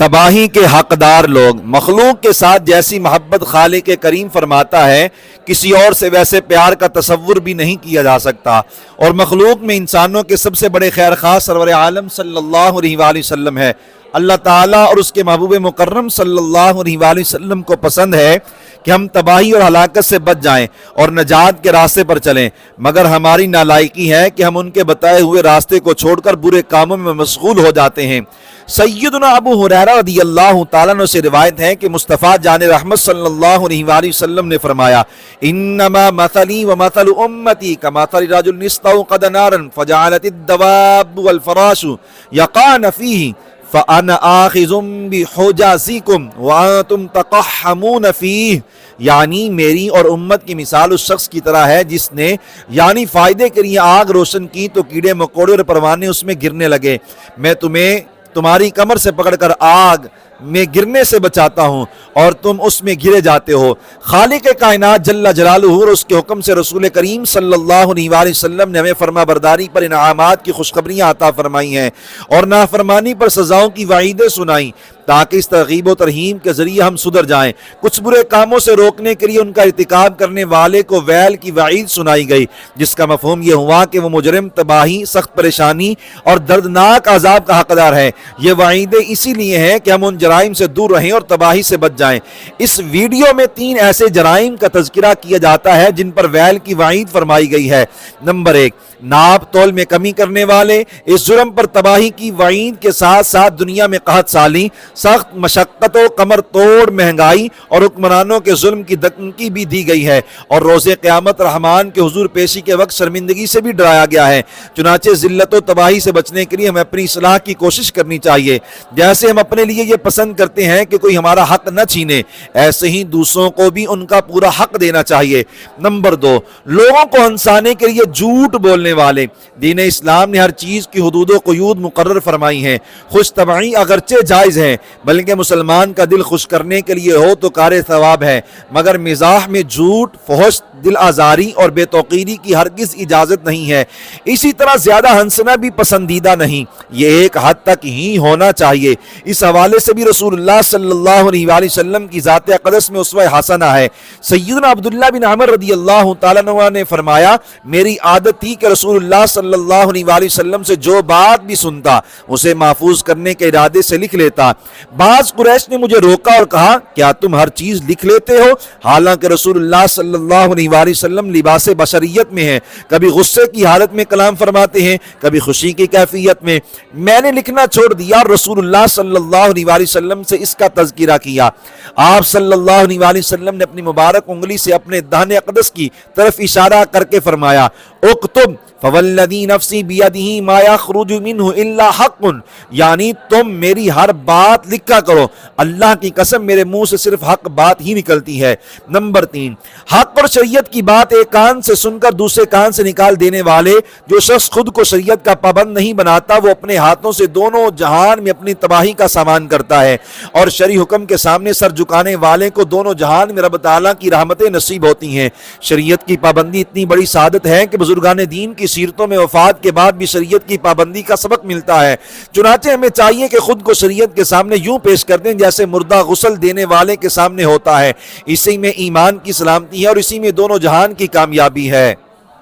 تباہی کے حقدار لوگ۔ مخلوق کے ساتھ جیسی محبت خالق کریم فرماتا ہے کسی اور سے ویسے پیار کا تصور بھی نہیں کیا جا سکتا، اور مخلوق میں انسانوں کے سب سے بڑے خیر خواہ سرور عالم صلی اللہ علیہ وآلہ وسلم ہے۔ اللہ تعالیٰ اور اس کے محبوب مکرم صلی اللہ علیہ وآلہ وسلم کو پسند ہے کہ ہم تباہی اور ہلاکت سے بچ جائیں اور نجات کے راستے پر چلیں، مگر ہماری نالائکی ہے کہ ہم ان کے بتائے ہوئے راستے کو چھوڑ کر برے کاموں میں مشغول ہو جاتے ہیں۔ سیدنا ابو ہریرہ رضی اللہ تعالیٰ عنہ سے روایت ہے کہ مصطفیٰ جان رحمت صلی اللہ علیہ وآلہ وسلم نے فرمایا، انما مثلی ومثل امتی کمثل رجل استوقد نارا فجعلت الدواب والفراش یقعن فیہ فَأَنَا آخِذٌ بِحُجَازِكُمْ وَأَنْتُمْ تَقَحَّمُونَ فِيهِ، یعنی میری اور امت کی مثال اس شخص کی طرح ہے جس نے یعنی فائدے کے لیے آگ روشن کی تو کیڑے مکوڑے اور پروانے اس میں گرنے لگے، میں تمہیں تمہاری کمر سے پکڑ کر آگ میں گرنے سے بچاتا ہوں اور تم اس میں گرے جاتے ہو۔ خالق کائنات جل جلالہ اور اس کے حکم سے رسول کریم صلی اللہ علیہ وآلہ وسلم نے ہمیں فرما برداری پر انعامات کی خوشخبریاں عطا فرمائی ہیں اور نافرمانی پر سزاؤں کی وعیدیں سنائیں، تاکہ اس ترغیب و ترہیم کے ذریعے ہم سدھر جائیں۔ کچھ برے کاموں سے روکنے کے لیے ان کا ارتکاب کرنے والے کو ویل کی وعید سنائی گئی، جس کا مفہوم یہ ہوا کہ وہ مجرم تباہی، سخت پریشانی اور دردناک عذاب کا حقدار ہے۔ یہ وعیدیں اسی لیے ہیں کہ ہم ان جرائم سے دور رہیں اور تباہی سے بچ جائیں۔ اس ویڈیو میں 3 ایسے جرائم کا تذکرہ کیا جاتا ہے جن پر ویل کی وعید فرمائی گئی ہے۔ نمبر 1، ناپ تول میں کمی کرنے والے۔ اس جرم پر تباہی کی وعید کے ساتھ ساتھ دنیا میں قحط سالی، سخت مشقت و کمر توڑ مہنگائی اور حکمرانوں کے ظلم کی دھمکی بھی دی گئی ہے، اور روز قیامت رحمان کے حضور پیشی کے وقت شرمندگی سے بھی ڈرایا گیا ہے۔ چنانچہ ذلت و تباہی سے بچنے کے لیے ہمیں اپنی اصلاح کی کوشش کرنی چاہیے۔ جیسے ہم اپنے لیے یہ پسند کرتے ہیں کہ کوئی ہمارا حق نہ چھینے، ایسے ہی دوسروں کو بھی ان کا پورا حق دینا چاہیے۔ نمبر 2، لوگوں کو ہنسانے کے لیے جھوٹ بولنے والے۔ دین اسلام نے ہر چیز کی حدود و قیود مقرر فرمائی ہیں۔ خوش طبعی اگرچہ جائز ہے، بلکہ مسلمان کا دل خوش کرنے کے لیے ہو تو کار ثواب ہے، مگر مزاح میں جھوٹ، فحش، دل آزاری اور بے توقیری کی ہرگز اجازت نہیں ہے۔ اسی طرح زیادہ ہنسنا بھی پسندیدہ نہیں، یہ ایک حد تک ہی ہونا چاہیے۔ اس حوالے سے بھی رسول اللہ صلی اللہ علیہ وآلہ وسلم کی ذات اقدس میں اسوہ حسنہ ہے۔ سیدنا عبداللہ بن عمر رضی اللہ تعالیٰ عنہ نے فرمایا، میری عادت تھی کہ رسول اللہ صلی اللہ علیہ وآلہ وسلم سے جو بات بھی سنتا اسے محفوظ کرنے کے ارادے سے لکھ لیتا۔ بعض قریش نے مجھے روکا اور کہا، کیا تم ہر چیز لکھ لیتے ہو؟ حالانکہ رسول اللہ صلی اللہ علیہ وآلہ وسلم لباس بشریت میں ہیں، کبھی غصے کی حالت میں کلام فرماتے ہیں، کبھی خوشی کی کیفیت میں۔ میں نے لکھنا چھوڑ دیا اور رسول اللہ صلی اللہ علیہ وآلہ وسلم سے اس کا تذکرہ کیا۔ آپ صلی اللہ علیہ وآلہ وسلم نے اپنی مبارک انگلی سے اپنے دہن اقدس کی طرف اشارہ کر کے فرمایا، اکتب فوالذی نفسی بیدہ ما یخرج منہ الا حق، یعنی تم میری ہر بات لکھا کرو، اللہ کی قسم میرے منہ سے صرف حق بات ہی نکلتی ہے۔ نمبر 3، حق اور شریعت کی بات ایک کان سے سن کر دوسرے کان سے نکال دینے والے۔ جو شخص خود کو شریعت کا پابند نہیں بناتا وہ اپنے ہاتھوں سے دونوں جہان میں اپنی تباہی کا سامان کرتا ہے، اور شرعی حکم کے سامنے سر جھکانے والے کو دونوں جہان میں رب تعالیٰ کی رحمتیں نصیب ہوتی ہیں۔ شریعت کی پابندی اتنی بڑی سعادت ہے کہ بزرگان دین کی سیرتوں میں وفات کے بعد بھی شریعت کی پابندی کا سبق ملتا ہے۔ چنانچہ ہمیں چاہیے کہ خود کو شریعت کے سامنے یوں پیش کر دیں جیسے مردہ غسل دینے والے کے سامنے ہوتا ہے۔ اسی میں ایمان کی سلامتی ہے اور اسی میں دونوں جہان کی کامیابی ہے۔